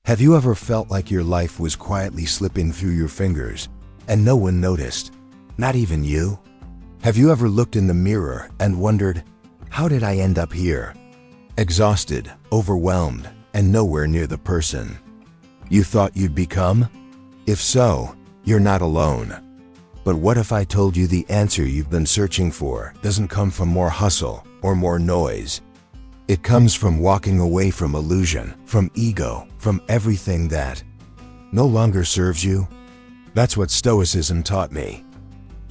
Have you ever felt like your life was quietly slipping through your fingers and no one noticed? Not even you? Have you ever looked in the mirror and wondered, how did I end up here? Exhausted, overwhelmed, and nowhere near the person you thought you'd become? If so, you're not alone. But what if I told you the answer you've been searching for doesn't come from more hustle or more noise? It comes from walking away from illusion, from ego, from everything that no longer serves you. That's what Stoicism taught me.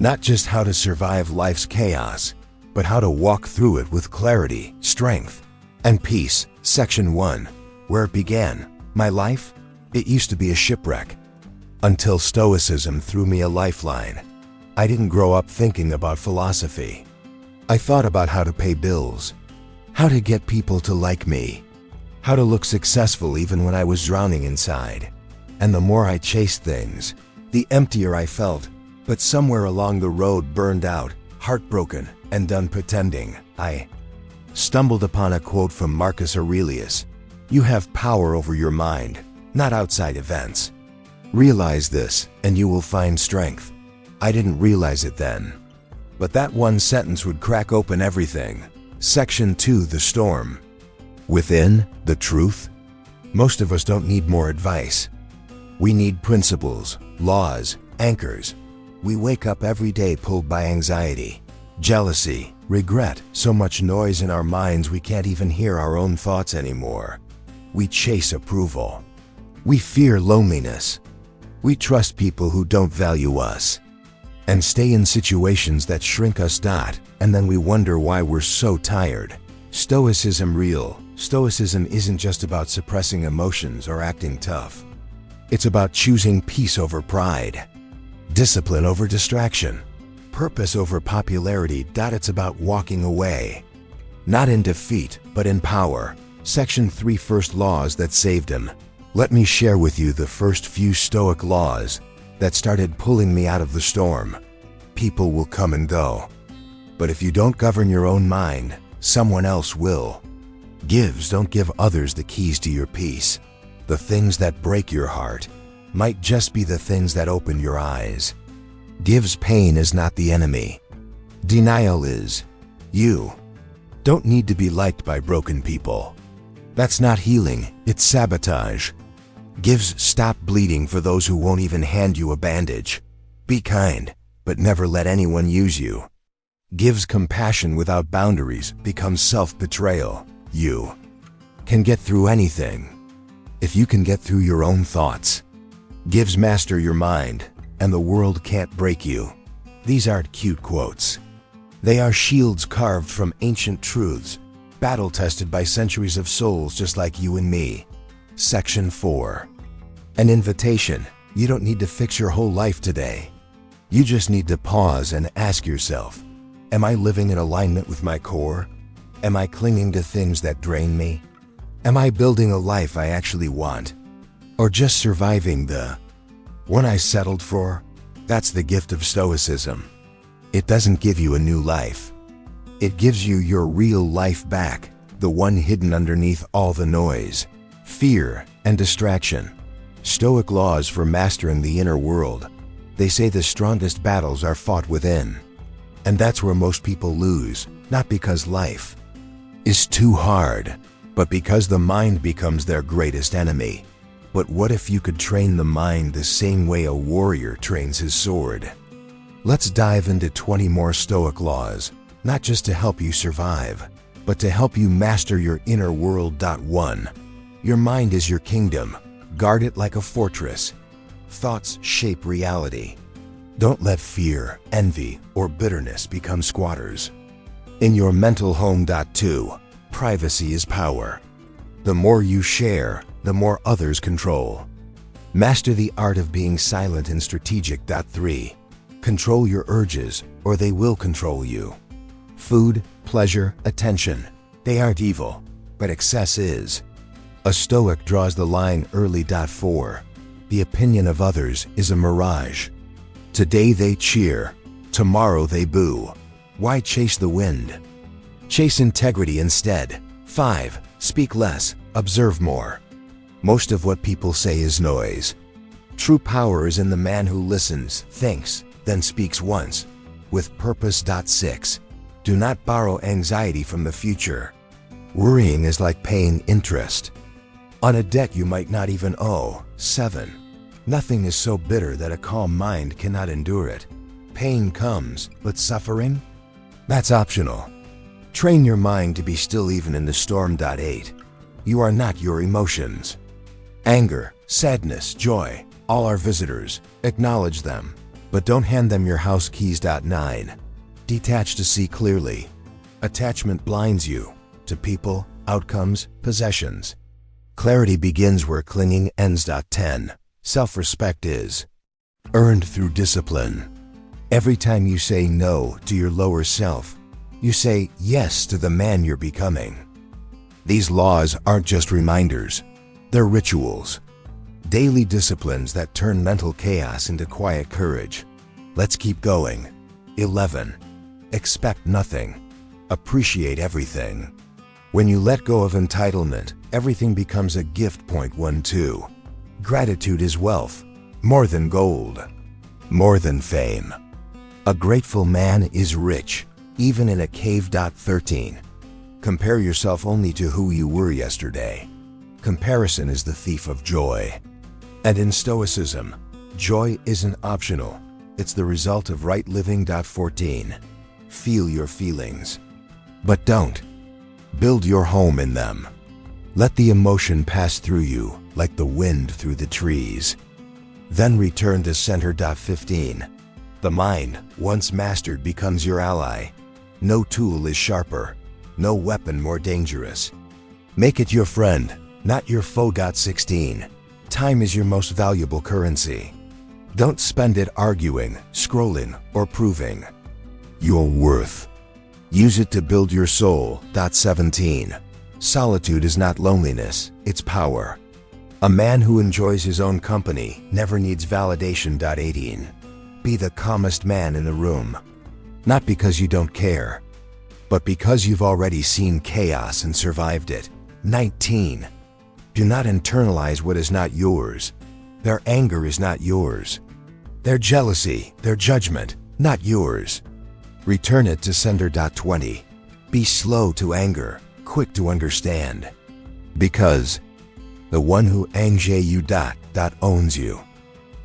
Not just how to survive life's chaos, but how to walk through it with clarity, strength, and peace. Section 1. Where it began. My life? It used to be a shipwreck. Until Stoicism threw me a lifeline. I didn't grow up thinking about philosophy. I thought about how to pay bills, how to get people to like me, how to look successful even when I was drowning inside. And the more I chased things, the emptier I felt. But somewhere along the road, burned out, heartbroken, and done pretending, I stumbled upon a quote from Marcus Aurelius. You have power over your mind, not outside events. Realize this, and you will find strength. I didn't realize it then, but that one sentence would crack open everything. Section 2. The storm. Within, the truth. Most of us don't need more advice. We need principles, laws, anchors. We wake up every day pulled by anxiety, jealousy, regret, so much noise in our minds we can't even hear our own thoughts anymore. We chase approval. We fear loneliness. We trust people who don't value us, and stay in situations that shrink us. And then we wonder why we're so tired. Stoicism real. Stoicism isn't just about suppressing emotions or acting tough. It's about choosing peace over pride, discipline over distraction, purpose over popularity. It's about walking away, not in defeat, but in power. Section 3. First laws that saved him. Let me share with you the first few Stoic laws that started pulling me out of the storm. People will come and go, but if you don't govern your own mind, someone else will. Don't give others the keys to your peace. The things that break your heart might just be the things that open your eyes. Pain is not the enemy. Denial is. You don't need to be liked by broken people. That's not healing, it's sabotage. Stop bleeding for those who won't even hand you a bandage. Be kind, but never let anyone use you. Compassion without boundaries becomes self-betrayal. You can get through anything if you can get through your own thoughts. Master your mind, and the world can't break you. These aren't cute quotes. They are shields carved from ancient truths, battle-tested by centuries of souls just like you and me. Section 4. An invitation. You don't need to fix your whole life today. You just need to pause and ask yourself, am I living in alignment with my core? Am I clinging to things that drain me? Am I building a life I actually want? Or just surviving the one I settled for? That's the gift of Stoicism. It doesn't give you a new life. It gives you your real life back, the one hidden underneath all the noise, fear, and distraction. Stoic laws for mastering the inner world. They say the strongest battles are fought within. And that's where most people lose, not because life is too hard, but because the mind becomes their greatest enemy. But what if you could train the mind the same way a warrior trains his sword? Let's dive into 20 more Stoic laws, not just to help you survive, but to help you master your inner world. 1. Your mind is your kingdom. Guard it like a fortress. Thoughts shape reality. Don't let fear, envy, or bitterness become squatters in your mental home. 2. Privacy is power. The more you share, the more others control. Master the art of being silent and strategic. 3. Control your urges, or they will control you. Food, pleasure, attention, they aren't evil, but excess is. A Stoic draws the line early. 4. The opinion of others is a mirage. Today they cheer, tomorrow they boo. Why chase the wind? Chase integrity instead. 5. Speak less, observe more. Most of what people say is noise. True power is in the man who listens, thinks, then speaks once, with purpose. 6. Do not borrow anxiety from the future. Worrying is like paying interest on a debt you might not even owe. 7. Nothing is so bitter that a calm mind cannot endure it. Pain comes, but suffering? That's optional. Train your mind to be still even in the storm. 8. You are not your emotions. Anger, sadness, joy, all are visitors. Acknowledge them, but don't hand them your house keys. 9. Detach to see clearly. Attachment blinds you to people, outcomes, possessions. Clarity begins where clinging ends. 10. Self-respect is earned through discipline. Every time you say no to your lower self, you say yes to the man you're becoming. These laws aren't just reminders, they're rituals. Daily disciplines that turn mental chaos into quiet courage. Let's keep going. 11. Expect nothing. Appreciate everything. When you let go of entitlement, everything becomes a gift. 12. Gratitude is wealth, more than gold, more than fame. A grateful man is rich, even in a cave. 13. Compare yourself only to who you were yesterday. Comparison is the thief of joy. And in Stoicism, joy isn't optional, it's the result of right living. 14. Feel your feelings, but don't build your home in them. Let the emotion pass through you like the wind through the trees. Then return to center. 15. The mind, once mastered, becomes your ally. No tool is sharper, no weapon more dangerous. Make it your friend, not your foe. 16. Time is your most valuable currency. Don't spend it arguing, scrolling, or proving your worth. Use it to build your soul. 17. Solitude is not loneliness, it's power. A man who enjoys his own company never needs validation. 18. Be the calmest man in the room. Not because you don't care, but because you've already seen chaos and survived it. 19. Do not internalize what is not yours. Their anger is not yours. Their jealousy, their judgment, not yours. Return it to sender. 20. Be slow to anger, quick to understand. Because the one who ange you owns you.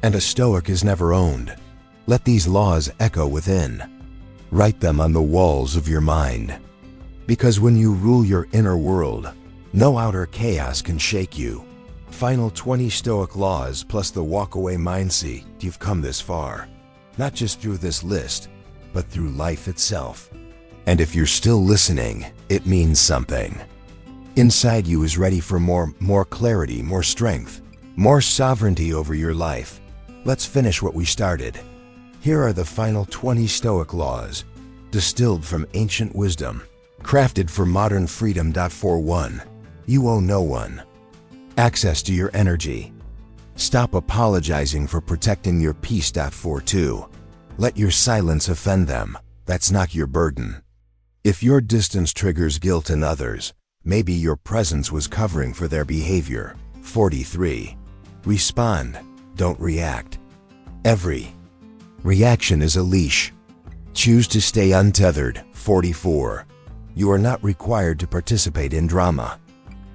And a Stoic is never owned. Let these laws echo within. Write them on the walls of your mind. Because when you rule your inner world, no outer chaos can shake you. Final 20 Stoic laws plus the walk-away mindset. You've come this far, not just through this list, but through life itself. And if you're still listening, it means something. Inside you is ready for more clarity, more strength, more sovereignty over your life. Let's finish what we started. Here are the final 20 Stoic laws, distilled from ancient wisdom, crafted for modern freedom. 41. You owe no one access to your energy. Stop apologizing for protecting your peace. 42. Let your silence offend them. That's not your burden. If your distance triggers guilt in others, maybe your presence was covering for their behavior. 43. Respond, don't react. Every reaction is a leash. Choose to stay untethered. 44. You are not required to participate in drama.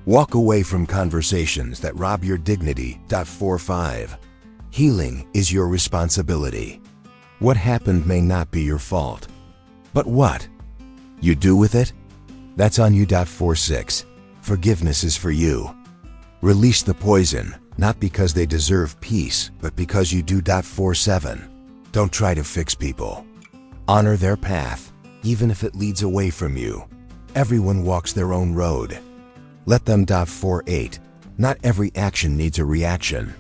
Walk away from conversations that rob your dignity. 45. Healing is your responsibility. What happened may not be your fault, but what you do with it, that's on you. 46. Forgiveness is for you. Release the poison, not because they deserve peace, but because you do. 47. Don't try to fix people. Honor their path, even if it leads away from you. Everyone walks their own road. Let them. 48. Not every action needs a reaction.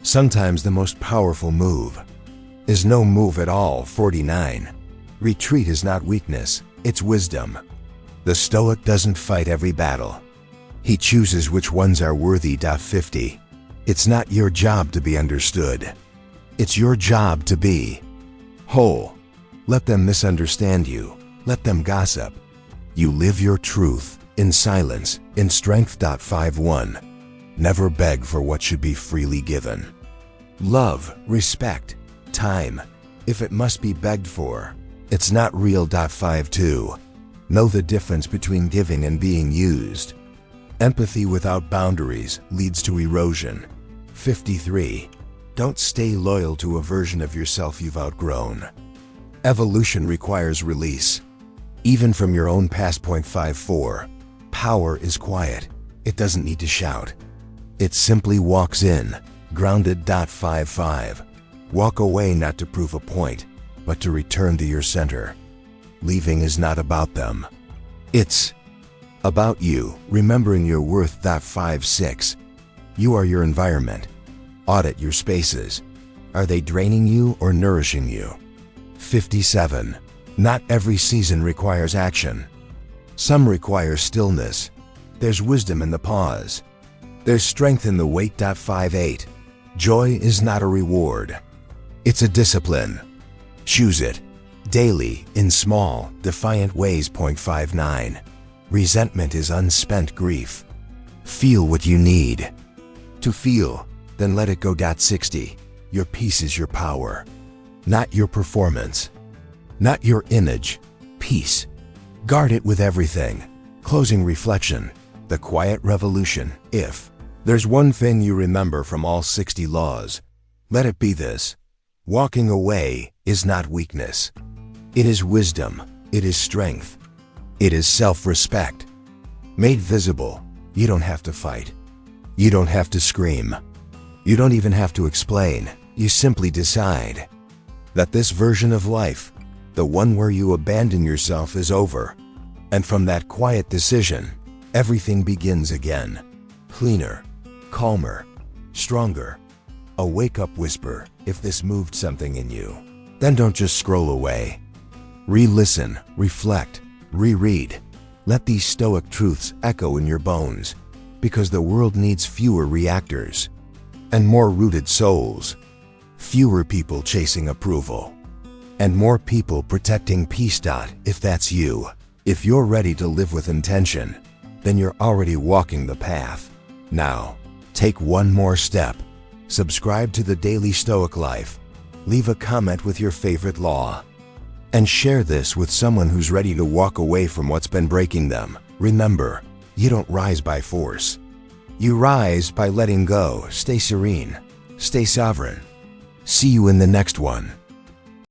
Sometimes the most powerful move is no move at all. 49. Retreat is not weakness, it's wisdom. The Stoic doesn't fight every battle. He chooses which ones are worthy. 50. It's not your job to be understood. It's your job to be whole. Let them misunderstand you. Let them gossip. You live your truth in silence, in strength. 51. Never beg for what should be freely given. Love, respect, time. If it must be begged for, it's not real. 52. Know the difference between giving and being used. Empathy without boundaries leads to erosion. 53. Don't stay loyal to a version of yourself you've outgrown. Evolution requires release, even from your own past. 54. Power is quiet. It doesn't need to shout. It simply walks in, grounded. 55. Walk away not to prove a point, but to return to your center. Leaving is not about them. It's about you, remembering your worth. 56. You are your environment. Audit your spaces. Are they draining you or nourishing you? 57. Not every season requires action. Some require stillness. There's wisdom in the pause. There's strength in the wait. 58. Joy is not a reward. It's a discipline. Choose it daily in small, defiant ways. 59. Resentment is unspent grief. Feel what you need to feel, then let it go. 60. Your peace is your power, not your performance, not your image. Peace. Guard it with everything. Closing reflection. The quiet revolution. If there's one thing you remember from all 60 laws, let it be this: walking away is not weakness. It is wisdom. It is strength. It is self-respect. Made visible. You don't have to fight. You don't have to scream. You don't even have to explain. You simply decide that this version of life, the one where you abandon yourself, is over. And from that quiet decision, everything begins again. Cleaner, calmer, stronger. A wake-up whisper. If this moved something in you, then don't just scroll away. Re-listen, reflect, reread. Let these Stoic truths echo in your bones, because the world needs fewer reactors and more rooted souls. Fewer people chasing approval and more people protecting peace. If that's you, if you're ready to live with intention, then you're already walking the path. Now, take one more step. Subscribe to the Daily Stoic Life. Leave a comment with your favorite law, and share this with someone who's ready to walk away from what's been breaking them. Remember, you don't rise by force. You rise by letting go. Stay serene. Stay sovereign. See you in the next one.